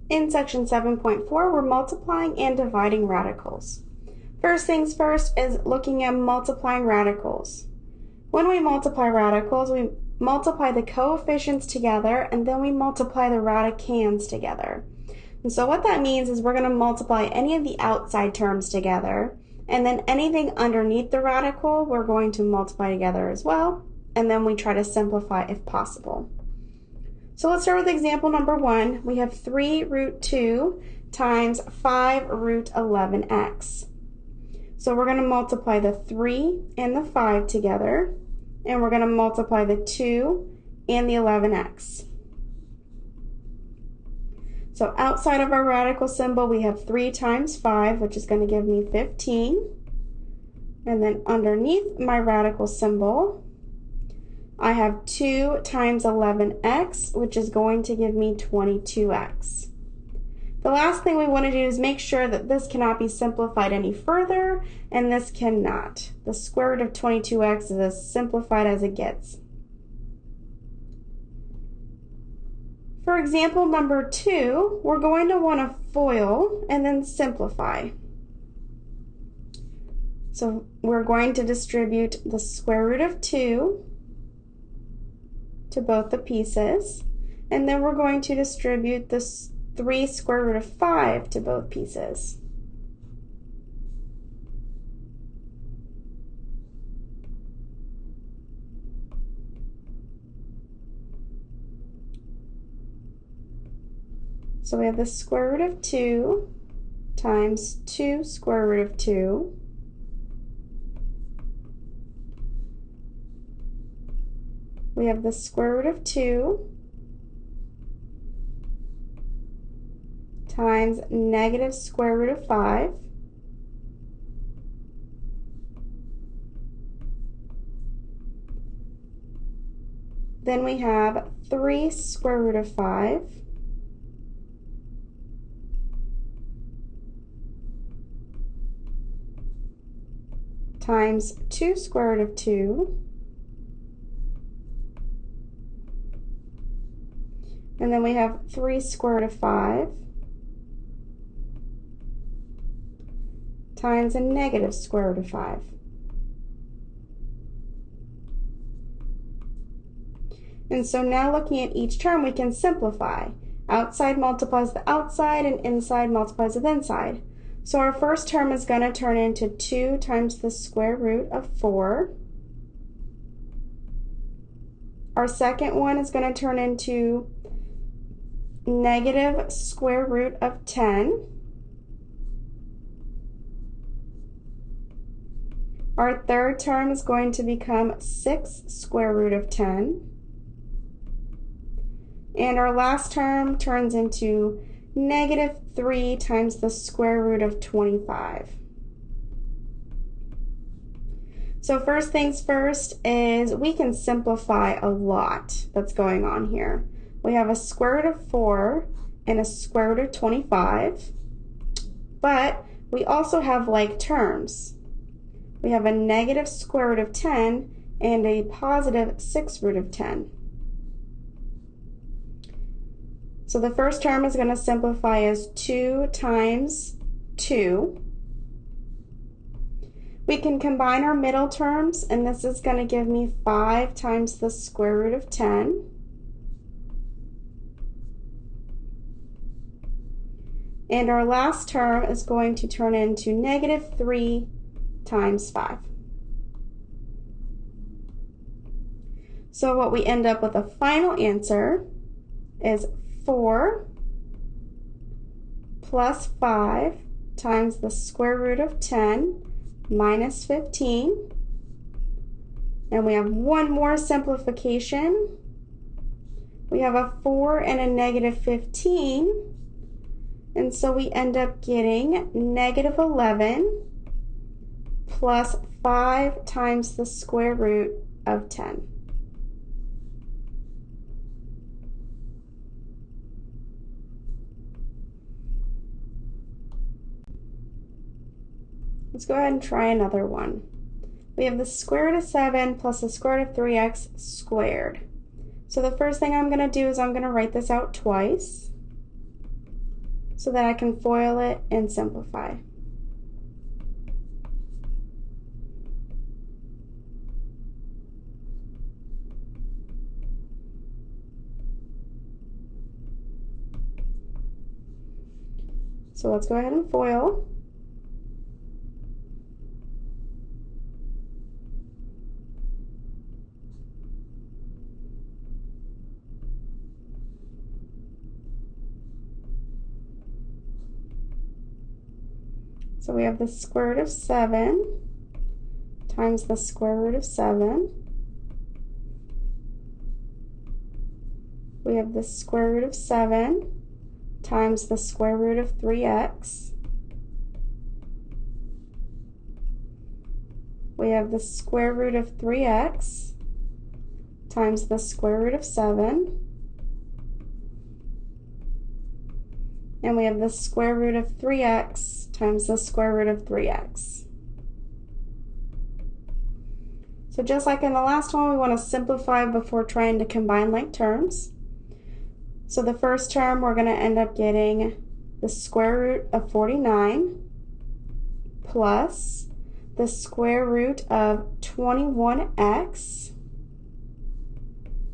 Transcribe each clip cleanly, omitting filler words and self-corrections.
In section 7.4, we're multiplying and dividing radicals. First things first is looking at multiplying radicals. When we multiply radicals, we multiply the coefficients together and then we multiply the radicands together. And so what that means is we're going to multiply any of the outside terms together, and then anything underneath the radical we're going to multiply together as well, and then we try to simplify if possible. So let's start with example number 1. We have 3 root 2 times 5 root 11x. So we're going to multiply the 3 and the 5 together, and we're going to multiply the 2 and the 11x. So outside of our radical symbol, we have 3 times 5, which is going to give me 15. And then underneath my radical symbol, I have 2 times 11x, which is going to give me 22x. The last thing we want to do is make sure that this cannot be simplified any further, and this cannot. The square root of 22x is as simplified as it gets. For example number 2, we're going to want to FOIL and then simplify. So we're going to distribute the square root of 2 to both the pieces, and then we're going to distribute the 3 square root of 5 to both pieces. So we have the square root of 2 times 2 square root of 2 we have the square root of 2 times negative square root of 5 then we have 3 square root of 5 times 2 square root of 2, and then we have 3 square root of 5 times a negative square root of 5. And so now looking at each term, we can simplify. Outside multiplies the outside and inside multiplies with inside. So our first term is going to turn into 2 times the square root of 4. Our second one is going to turn into negative square root of 10. Our third term is going to become 6 square root of 10. And our last term turns into negative 3 times the square root of 25. So first things first is we can simplify a lot that's going on here. We have a square root of 4 and a square root of 25, but we also have like terms. We have a negative square root of 10 and a positive 6 root of 10. So the first term is going to simplify as 2 times 2. We can combine our middle terms, and this is going to give me 5 times the square root of 10. And our last term is going to turn into negative 3 times 5. So what we end up with a final answer is 4 plus 5 times the square root of 10 minus 15. And we have one more simplification. We have a 4 and a negative 15. And so we end up getting negative 11 plus 5 times the square root of 10. Let's go ahead and try another one. We have the square root of 7 plus the square root of 3x squared. So the first thing I'm going to do is I'm going to write this out twice. so that I can FOIL it and simplify. So let's go ahead and FOIL. So we have the square root of 7 times the square root of 7. We have the square root of 7 times the square root of 3x. We have the square root of 3x times the square root of 7. And we have the square root of 3x times the square root of 3x. So just like in the last one, we want to simplify before trying to combine like terms. So the first term, we're going to end up getting the square root of 49 plus the square root of 21x,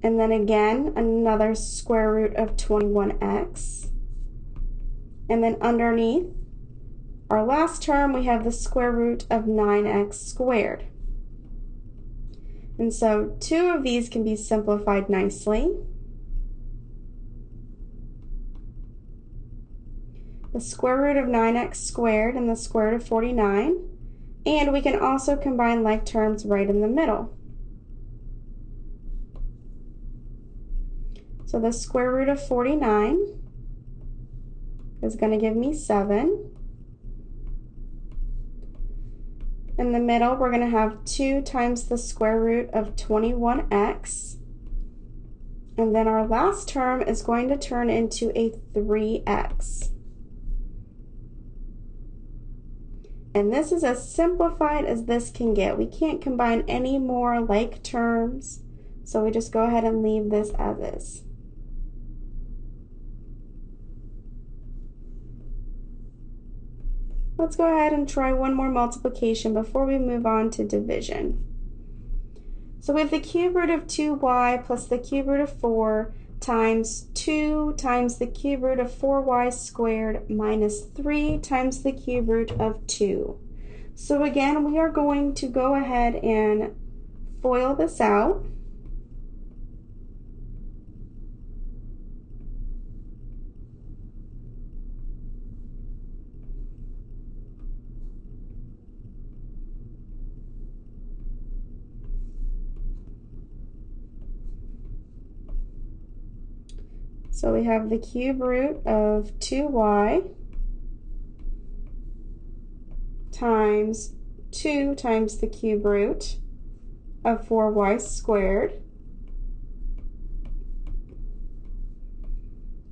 and then again another square root of 21x. And then underneath our last term, we have the square root of 9x squared. And so two of these can be simplified nicely. The square root of 9x squared and the square root of 49. And we can also combine like terms right in the middle. So the square root of 49 is going to give me 7. In the middle, we're going to have 2 times the square root of 21x. And then our last term is going to turn into a 3x. And this is as simplified as this can get. We can't combine any more like terms, so we just go ahead and leave this as is. Let's go ahead and try one more multiplication before we move on to division. So we have the cube root of 2y plus the cube root of 4 times 2 times the cube root of 4y squared minus 3 times the cube root of 2. So again, we are going to go ahead and FOIL this out. So we have the cube root of 2y times 2 times the cube root of 4y squared.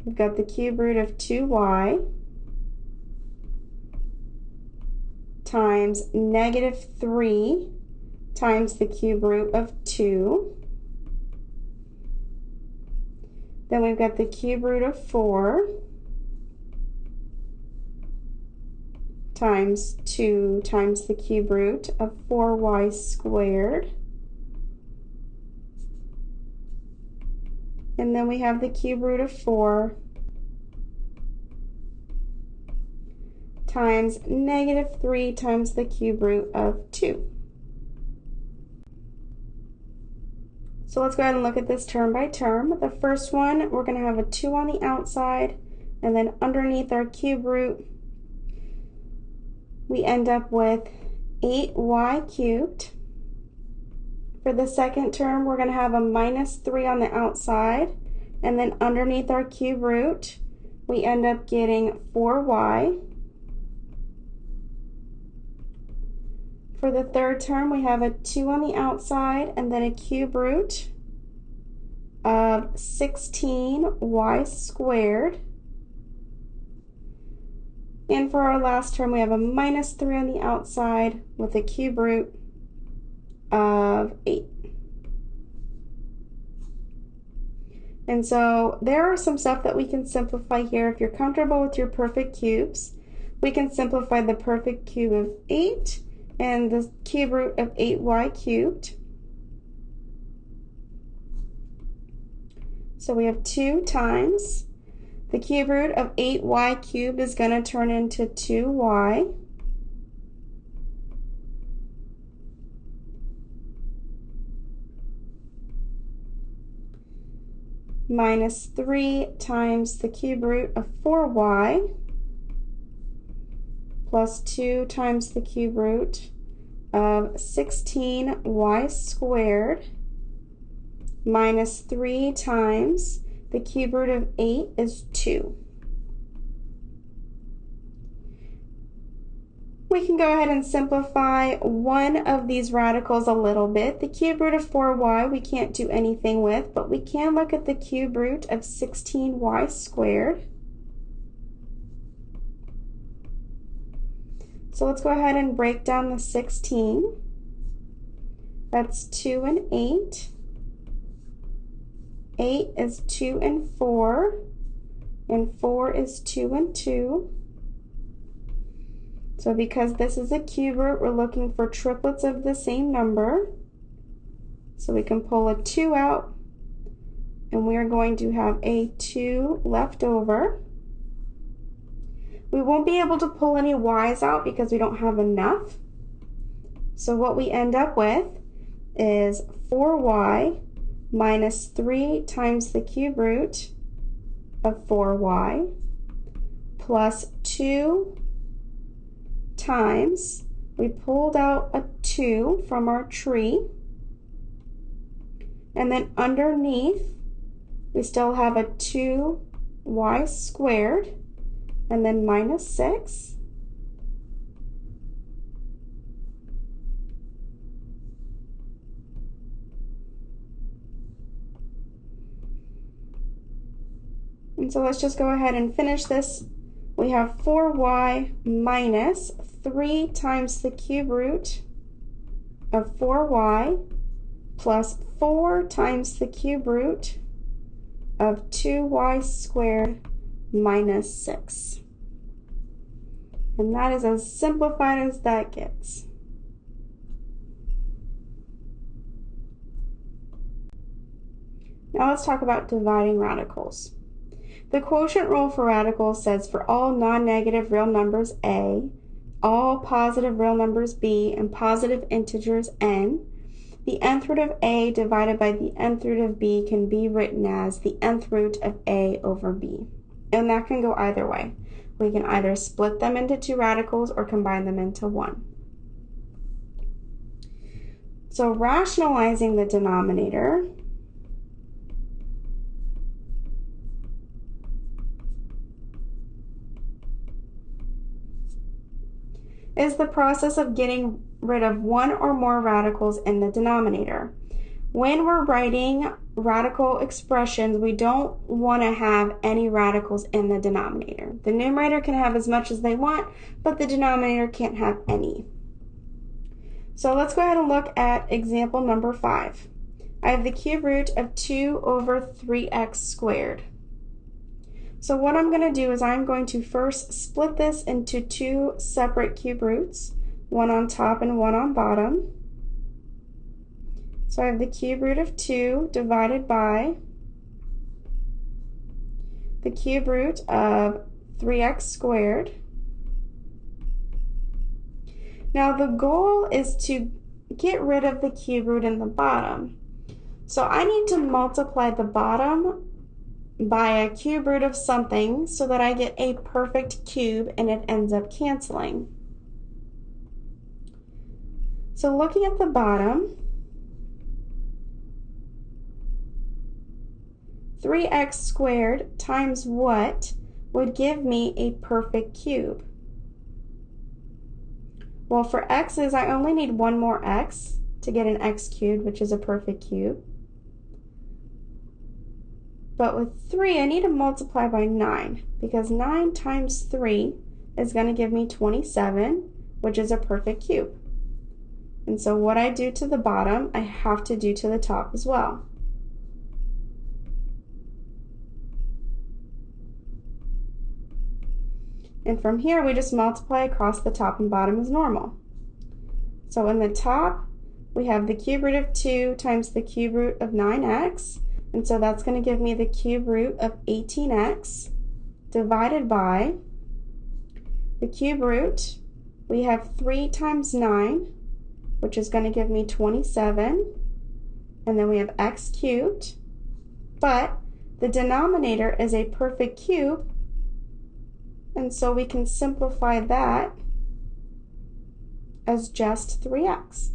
We've got the cube root of 2y times negative 3 times the cube root of 2. Then we've got the cube root of 4 times 2 times the cube root of 4y squared. And then we have the cube root of 4 times negative 3 times the cube root of 2. So let's go ahead and look at this term by term. The first one, we're going to have a 2 on the outside, and then underneath our cube root, we end up with 8y cubed. For the second term, we're going to have a minus 3 on the outside, and then underneath our cube root, we end up getting 4y. For the third term, we have a 2 on the outside and then a cube root of 16y squared. And for our last term, we have a minus 3 on the outside with a cube root of 8. And so there are some stuff that we can simplify here. If you're comfortable with your perfect cubes, we can simplify the perfect cube of 8 and the cube root of 8y cubed. So we have 2 times the cube root of 8y cubed is going to turn into 2y. Minus 3 times the cube root of 4y plus 2 times the cube root of 16y squared minus 3 times the cube root of 8 is 2. We can go ahead and simplify one of these radicals a little bit. The cube root of 4y we can't do anything with, but we can look at the cube root of 16y squared. So let's go ahead and break down the 16. That's 2 and 8. 8 is 2 and 4, and 4 is 2 and 2. So because this is a cube root, we're looking for triplets of the same number. So we can pull a 2 out, and we're going to have a 2 left over. We won't be able to pull any y's out because we don't have enough. So what we end up with is 4y minus 3 times the cube root of 4y plus 2 times, we pulled out a 2 from our tree, and then underneath we still have a 2y squared, and then minus 6. And so let's just go ahead and finish this. We have 4y minus 3 times the cube root of 4y plus 4 times the cube root of 2y squared minus 6. And that is as simplified as that gets. Now let's talk about dividing radicals. The quotient rule for radicals says for all non-negative real numbers a, all positive real numbers b, and positive integers n, the nth root of a divided by the nth root of b can be written as the nth root of a over b. And that can go either way. We can either split them into 2 radicals or combine them into 1. So rationalizing the denominator, is the process of getting rid of one or more radicals in the denominator. When we're writing radical expressions, we don't want to have any radicals in the denominator. The numerator can have as much as they want, but the denominator can't have any. So let's go ahead and look at example number 5. I have the cube root of 2 over 3x squared. So what I'm going to do is I'm going to first split this into 2 separate cube roots, one on top and one on bottom. So I have the cube root of 2 divided by the cube root of 3x squared. Now the goal is to get rid of the cube root in the bottom. So I need to multiply the bottom by a cube root of something so that I get a perfect cube and it ends up canceling. So looking at the bottom, 3x squared times what would give me a perfect cube? Well, for x's, I only need one more x to get an x cubed, which is a perfect cube. But with 3, I need to multiply by 9, because 9 times 3 is going to give me 27, which is a perfect cube. And so what I do to the bottom, I have to do to the top as well. And from here, we just multiply across the top and bottom as normal. So in the top, we have the cube root of 2 times the cube root of 9x. And so that's going to give me the cube root of 18x divided by the cube root. We have 3 times 9, which is going to give me 27. And then we have x cubed. But the denominator is a perfect cube. And so we can simplify that as just 3x.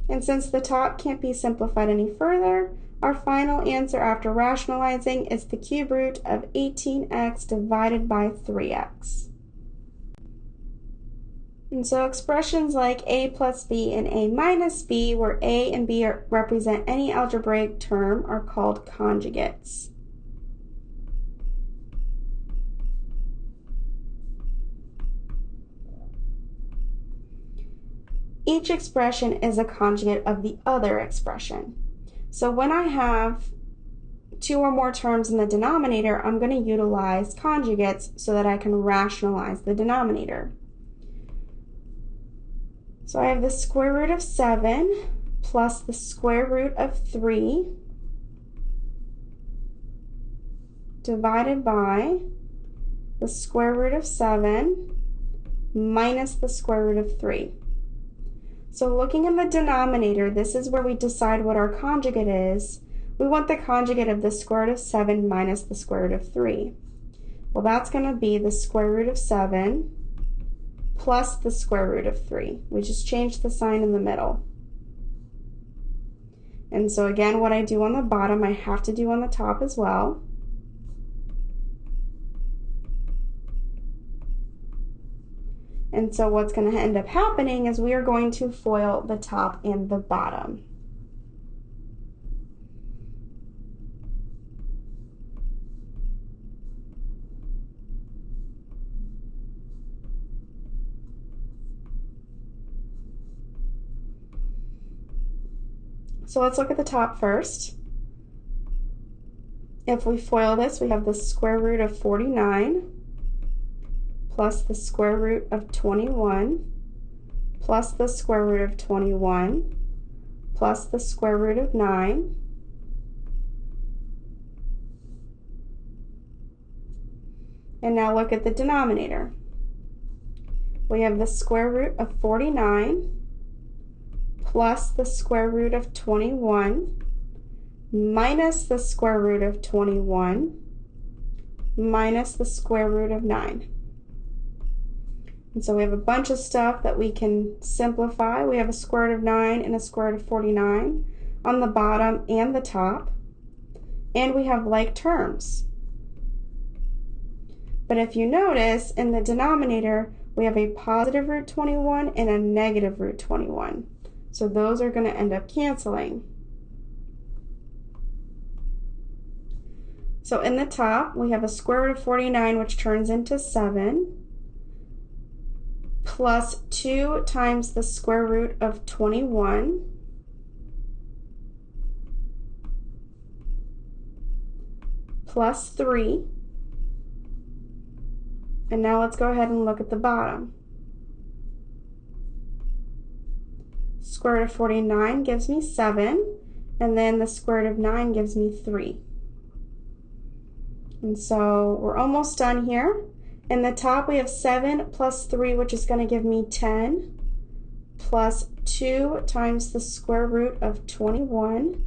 And since the top can't be simplified any further, our final answer after rationalizing is the cube root of 18x divided by 3x. And so expressions like a plus b and a minus b, where a and b represent any algebraic term, are called conjugates. Each expression is a conjugate of the other expression. So when I have 2 or more terms in the denominator, I'm going to utilize conjugates so that I can rationalize the denominator. So I have the square root of 7 plus the square root of 3 divided by the square root of 7 minus the square root of 3. So looking in the denominator, this is where we decide what our conjugate is. We want the conjugate of the square root of 7 minus the square root of 3. Well, that's going to be the square root of 7 plus the square root of 3. We just changed the sign in the middle. And so again, what I do on the bottom, I have to do on the top as well. And so what's going to end up happening is we are going to FOIL the top and the bottom. So let's look at the top first. If we FOIL this, we have the square root of 49 plus the square root of 21 plus the square root of 21 plus the square root of 9 and now look at the denominator. We have the square root of 49 plus the square root of 21 minus the square root of 21 minus the square root of 9. And so we have a bunch of stuff that we can simplify. We have a square root of 9 and a square root of 49 on the bottom and the top. And we have like terms. But if you notice, in the denominator, we have a positive root 21 and a negative root 21. So those are going to end up canceling. So in the top, we have a square root of 49, which turns into 7. Plus 2 times the square root of 21 plus 3. And now let's go ahead and look at the bottom. Square root of 49 gives me 7, and then the square root of 9 gives me 3. And so we're almost done here. In the top, we have 7 plus 3, which is going to give me 10, plus 2 times the square root of 21,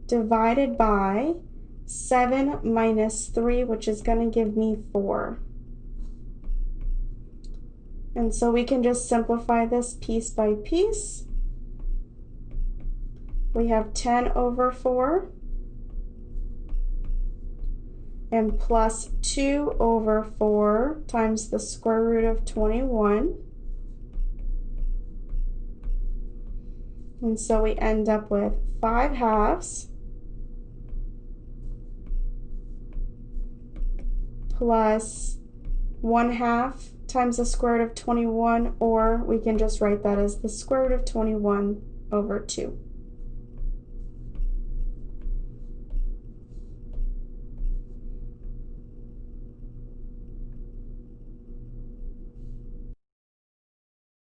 divided by 7 minus 3, which is going to give me 4. And so we can just simplify this piece by piece. We have 10 over 4. And plus 2 over 4 times the square root of 21. And so we end up with 5 halves plus 1/2 times the square root of 21, or we can just write that as the square root of 21 over 2.